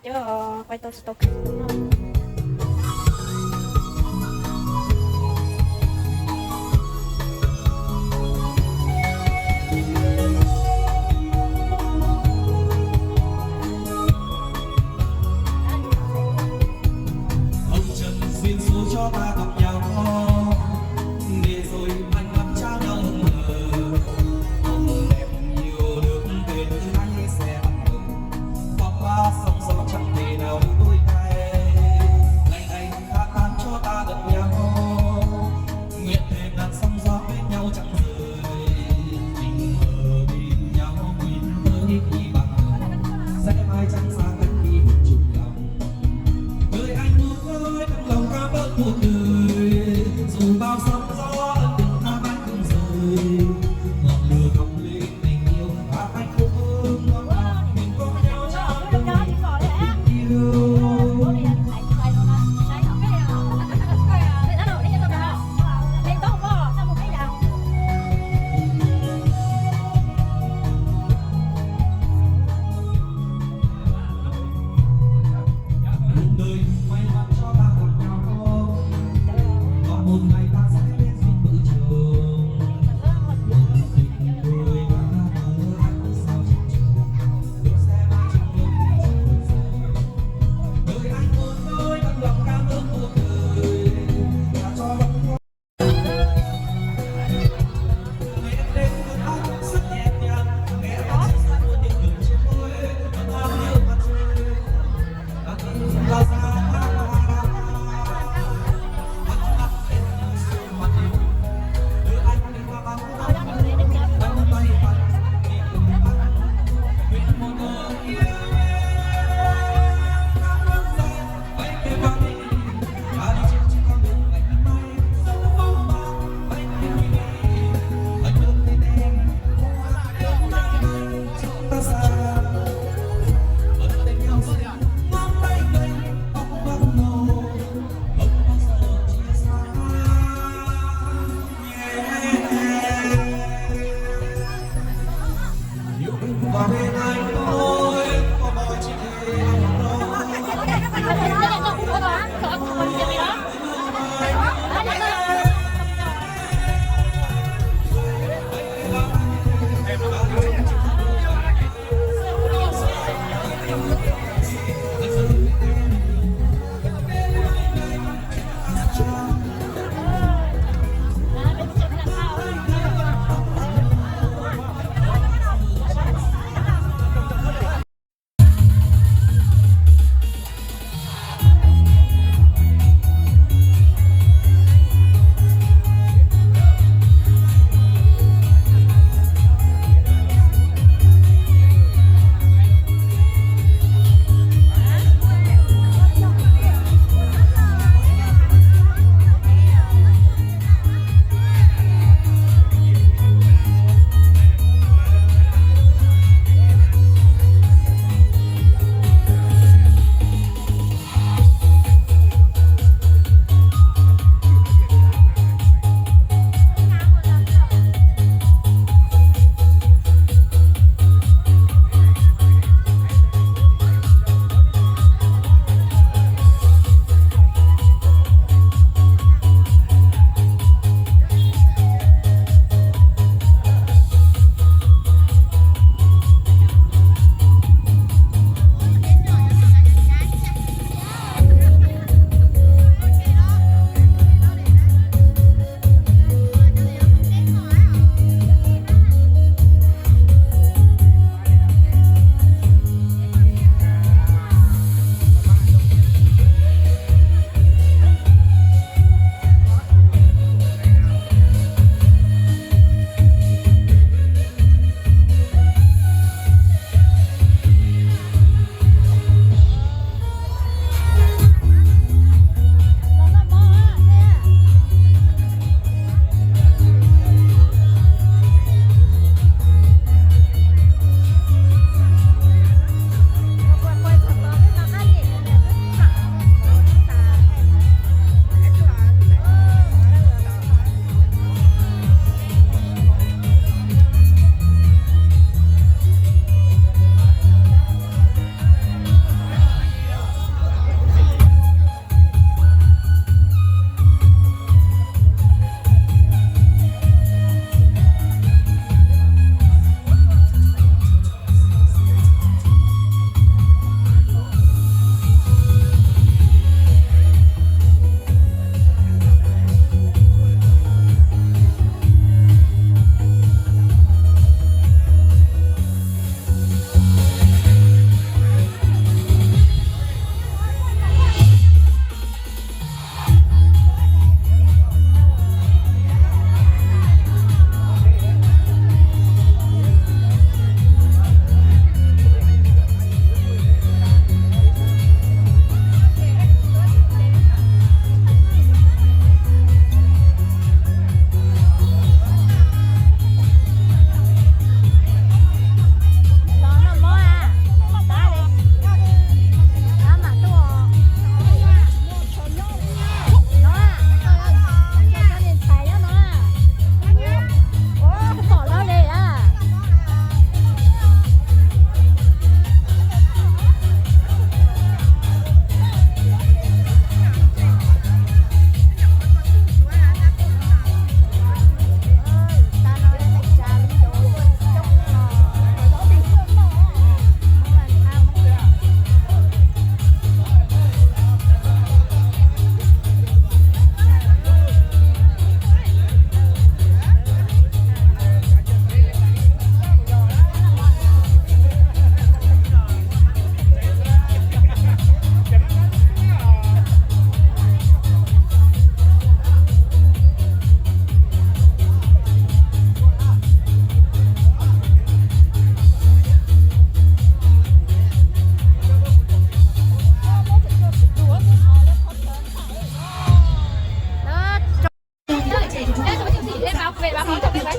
chứ quay tôi stock. Ông Trần duyên số cho ta gặp nhau để rồi anh mắt trao nhau mờ. Ông đẹp nhiều nước về thứ hai sẽ bằng mừng qua ba sóng gió chẳng thể nào đôi tay.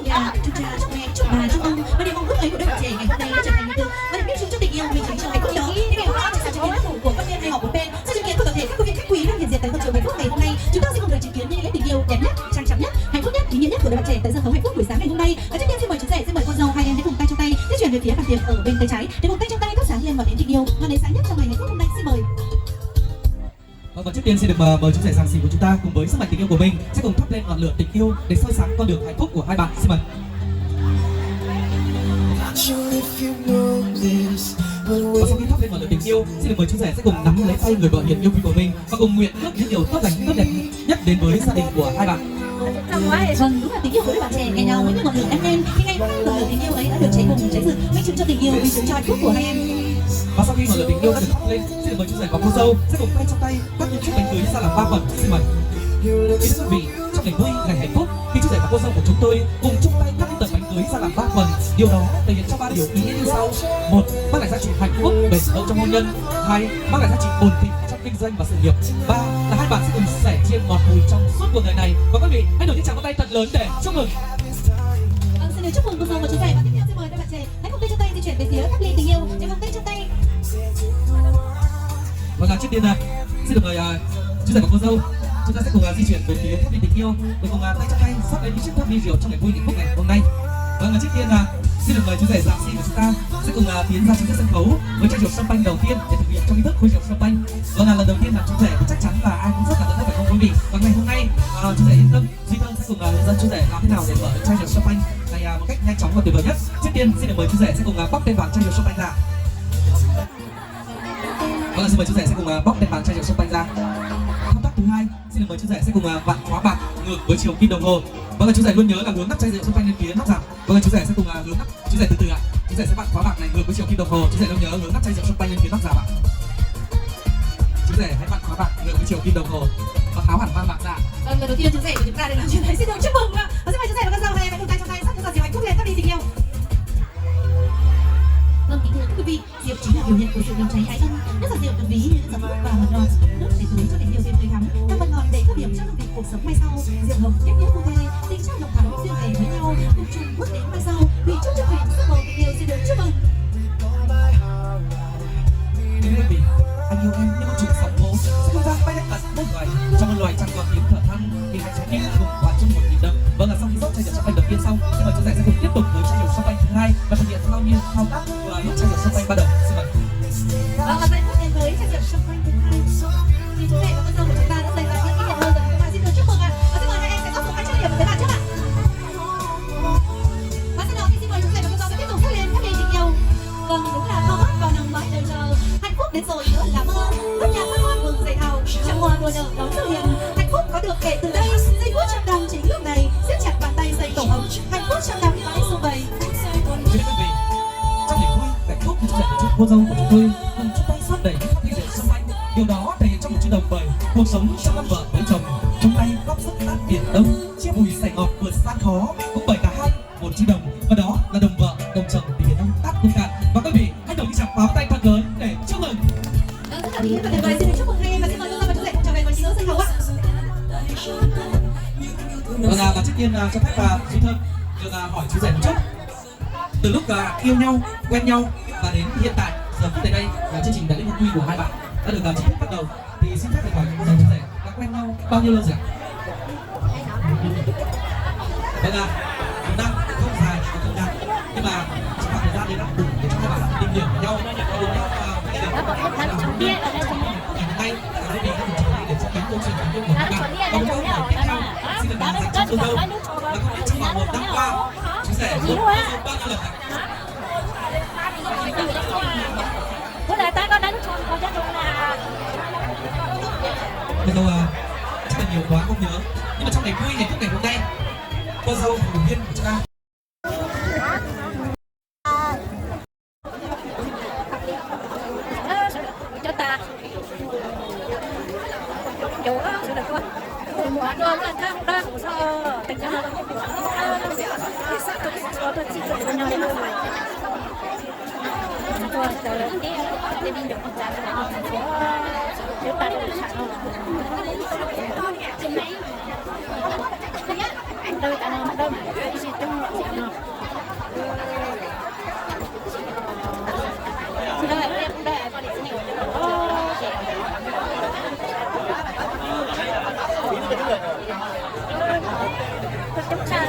cha, chúc mẹ, chúc bà, chúc ông và niềm mong ước ấy của đôi bạn trẻ ngày hôm nay đã trở thành hiện thực. Và niềm biết chung cho tình yêu mình dành cho hạnh phúc đó. Thì ngày hôm nay trên sàn chứng kiến lớp của các viên hay họp một bên sẽ chứng kiến của tập thể các cô viên khách quý đang hiện diện tại sân trường hạnh phúc ngày hôm nay. Chúng ta sẽ cùng được chứng kiến những lễ tình yêu đẹp nhất, trang trọng nhất, hạnh phúc nhất, ý nghĩa nhất của đôi bạn trẻ tại sân khấu hạnh phúc buổi sáng ngày hôm nay. Và trước tiên xin mời chú rể, xin mời cô dâu hai em hãy cùng tay trong tay di chuyển về phía bàn tiệc ở bên tay trái để cùng tay trong tay thắp sáng lên ngọn nến tình yêu, ngọn nến sáng nhất trong ngày hạnh phúc hôm nay. Xin mời. Và trước tiên xin được mời chú rể giang xỉ của chúng ta cùng với sức mạnh tình yêu của mình sẽ cùng thắp lên ngọn lửa tình yêu để soi sáng con đường hạnh phúc của hai bạn. Xin mời. Và sau khi thắp lên ngọn lửa tình yêu, xin được mời chú rể sẽ cùng nắm lấy tay người vợ hiền yêu quý của mình và cùng nguyện ước những điều tốt lành tốt đẹp nhất đến với gia đình của hai bạn. Vâng, đúng là tình yêu của đôi bạn trẻ ngày nào mới như ngọn lửa đang lên, thì ngày hôm nay ngọn lửa tình yêu ấy đã được cháy bùng cháy rực, minh chứng cho tình yêu, minh chứng cho hạnh phúc của hai em. Và sau khi ngọn lửa tình yêu đã được thắp lên, xin được mời chú rể và cô dâu sẽ cùng tay trong tay cắt những chiếc bánh cưới ra làm 3 phần. Xin mời. Kính thưa quý vị, trong ngày vui ngày hạnh phúc, khi chú rể và cô dâu của chúng tôi cùng chung tay cắt những tờ bánh cưới ra làm 3 phần, điều đó thể hiện cho 3 điều ý nghĩa như sau: 1. Mang lại giá trị hạnh phúc bền lâu trong hôn nhân. 2. Mang lại giá trị ổn định trong kinh doanh và sự nghiệp. 3. Là hai bạn sẽ cùng sẻ chia ngọt bùi trong suốt cuộc đời này. Và quý vị hãy nổi tiếng chào tay thật lớn để chúc mừng. Vâng, xin được chúc mừng cô dâu và chú rể. Và tiếp theo xin mời các bạn trẻ hãy cùng tay trong tay di chuyển về phía tháp ly tình yêu để cùng tay trong tay. Vâng, trước tiên xin được mời chú rể và cô dâu chúng ta sẽ cùng di chuyển về phía tháp ly tình yêu để cùng tay trong tay sắp đến những chiếc tháp ly rượu trong ngày vui hạnh phúc ngày hôm nay. Vâng, trước tiên xin được mời chú rể giang xỉ của chúng ta sẽ cùng tiến ra trên sân khấu với chai rượu champagne đầu tiên để thực hiện trong nghi thức khui rượu champagne. Vâng, lần đầu tiên là chú rể thì chắc chắn là ai cũng rất là tự hào phải không quý vị? Và ngày hôm nay chú rể yên tâm, duy thân sẽ cùng hướng dẫn chú rể làm thế nào để mở chai rượu champagne này một cách nhanh chóng và tuyệt vời nhất. Trước tiên xin được mời chú rể sẽ cùng bóc tên vàng chai rượu champagne ra. Vâng, xin mời chú rể sẽ cùng bóc tên vàng chai rượu champagne ra. Thao tác thứ hai, xin được mời chú rể sẽ cùng vặn khóa bạc ngược với chiều kim đồng hồ. Vâng, chú rể luôn nhớ là hướng nắp chai rượu champagne lên phía nắp giảm. Vâng, chú rể sẽ cùng hướng nắp, chú rể từ từ ạ. Chú rể sẽ vặn khóa bạc này ngược với chiều kim đồng hồ. Chú rể luôn nhớ hướng nắp chai rượu champagne lên phía nắp giảm ạ. Chú rể hãy vặn khóa bạc ngược với chiều kim đồng hồ và tháo hẳn vang bạc ra. Vâng, lần đầu tiên chú rể của chúng ta để làm chuyện này, xin được chúc mừng ạ. Và xin mời chú rể và con dâu này hãy cùng tay trong tay sắp những giọt rượu hạnh phúc lên tháp ly tình yêu. Vâng, kính thưa quý vị, rượu chính là biểu hiện của sự nồng cháy ái ân. Nước giọt rượu được ví như nước giọt nước và mật ngọt, nước để tưới cho tình yêu thêm tươi thắm, và mật ngọt để thấp điểm cho hương vị cuộc sống mai sau. Rượu hồng kết nghĩa vui vẻ, tình cha độc thắm duyên về với nhau, cùng chung bước đến mai sau. Vì chúc cho mình sức bầu tình yêu, xin được chúc mừng. Kính quý vị, anh yêu em như một chùm sóng vỗ sẽ không gian bay lên tận một người trong một loài chẳng còn tiếng thở than thì hai trái tim cùng hòa chung một nhịp đập. Vâng, sau khi rót chai rượu champagne đầu tiên xong, xin mời chú rể sẽ cùng tiếp tục với chai rượu champagne thứ hai và thực hiện bao nhiêu thao tác và lúc chai rượu champagne bắt đầu. Xin mời. Vâng, và giây phút đến với chai rượu champagne thứ hai. Thì chú rể và con dâu của chúng ta đã dành ra những kỷ niệm hơn rồi, chúng ta xin được chúc mừng ạ. Và xin mời hai em sẽ góp một hai chai rượu với bạn trước ạ. Và sau đó thì xin mời chú rể và con dâu sẽ tiếp tục thắp lên tháp ly tình yêu. Vâng, đúng là mơ ước vào nồng mãi đời chờ, hạnh phúc đến rồi nữa là mơ. Nốt nhạc hân hoan mừng dậy hào, trăng hoa đua nở đón sự hiền. Hạnh phúc có được kể từ đây, giây phút trăm năm chính lúc này, siết chặt bàn tay dây tổ hồng, hạnh phúc trăm năm mãi sum vầy. Kính quý vị, trong niềm vui hạnh phúc, chú rể và cô dâu của chúng tôi cùng chung tay rót đầy những ly rượu champagne. Điều đó thể hiện trong một chữ đồng bời cuộc sống trong năm vợ với chồng, chung tay góp sức tát biển đông, chia bùi sài ngọt vượt xa khó, cũng bởi cả hai một chi đồng, và đó là đồng vợ đồng chồng thì biển đông tát không cạn. Và quý vị hãy đồng chạm pháo tay thật lớn để chúc mừng. Rất là ý nghĩa và tuyệt vời, xin được chúc mừng hai em và xin mời con dâu và chú rể cùng trở về với chiến đấu sân khấu ạ. Vâng, và trước tiên cho phép duy thân được hỏi chú rể một chút. Từ lúc yêu nhau, quen nhau và đến hiện tại giờ phút tại đây là chương trình đại lễ hôn quy của hai bạn đã được chính thức bắt đầu, thì xin phép được hỏi cô dâu chú rể đã quen nhau bao nhiêu lâu rồi ạ? Vâng, một năm không dài và không ngắn, nhưng mà trong khoảng thời gian đấy đã đủ để cho hai bạn tìm hiểu nhau và cùng nhau ngày hôm nay là quý vị đã cùng trở lại để cho câu chuyện tình yêu của hai bạn. Và một câu hỏi tiếp theo xin được dành cho cô dâu là không biết trong vòng một năm qua chú rể muốn cô dâu bao nhiêu lần ạ? Bữa nay ta có đánh con chắc luôn là Cô dâu chắc là nhiều quá không nhớ, nhưng mà trong ngày vui ngày phúc ngày hôm nay cô dâu thủ viên của chúng ta cho ta chỗ sự được không? Một đơn là thang đơn tình trạng là tôi chỉ cần nhau tôi từ lớn đi đi đi được con trai này nếu ta được Đâu ta nào đâu cái gì trong nào đây đây có đi nhiều chúng ta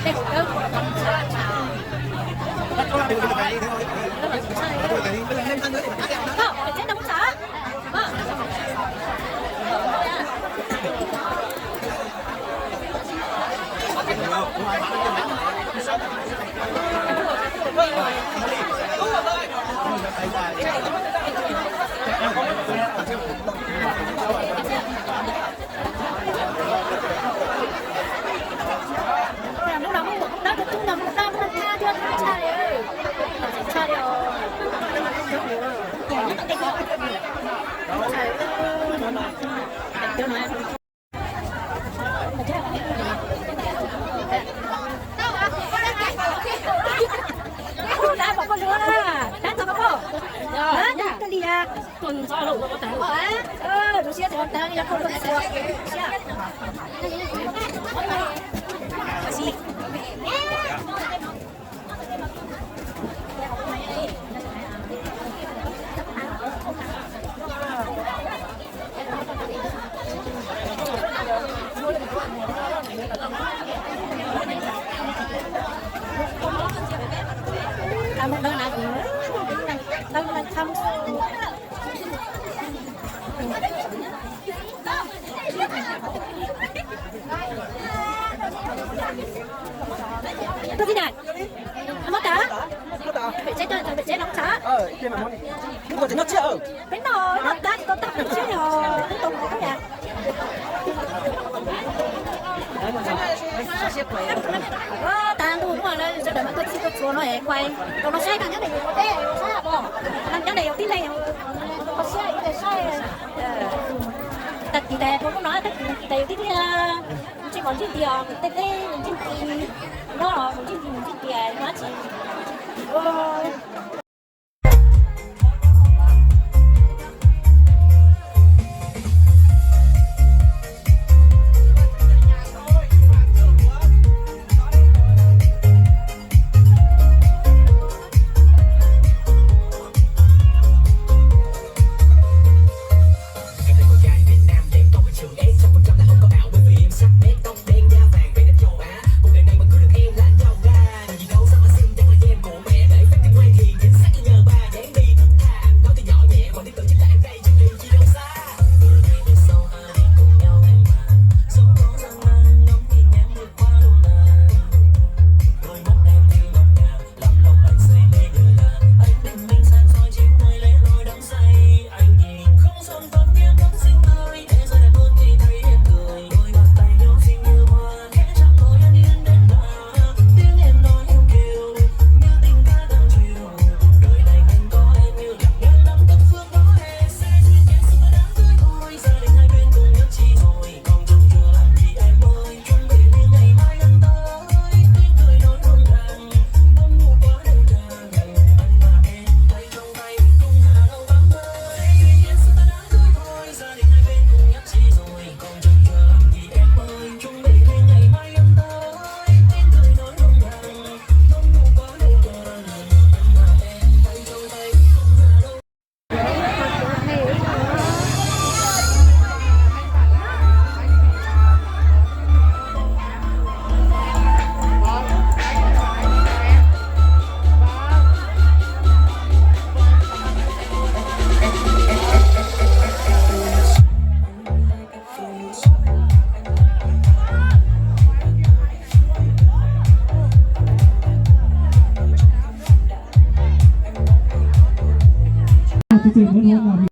đây chết đóng xả lúc đó mình cũng đã được chung nằm ra một tha cho nó chạy chạy rồi đã bỏ con lúa ra đã cho bác đã cái gì à tuần sau đủ có tao đồ xe thì tao đi ra không được xe một đơn nào nữa đơn là không cái gì này mất cả bị chết đóng xá kia mà muốn chúng tôi thì nó chưa cái nồi nó tắt con tắt được chứ rồi cái tùng của nhà tàn tu đúng rồi đấy giờ đợi mọi người xin tôi xuống rồi quay còn nó sai càng cái này có té sai à bỏ làm cái này tin này có sai cái sai tật kỳ tè tôi cũng nói tật kỳ tè tí chỉ còn chỉ tiền tê tê chỉ nó chỉ tiền nó chỉ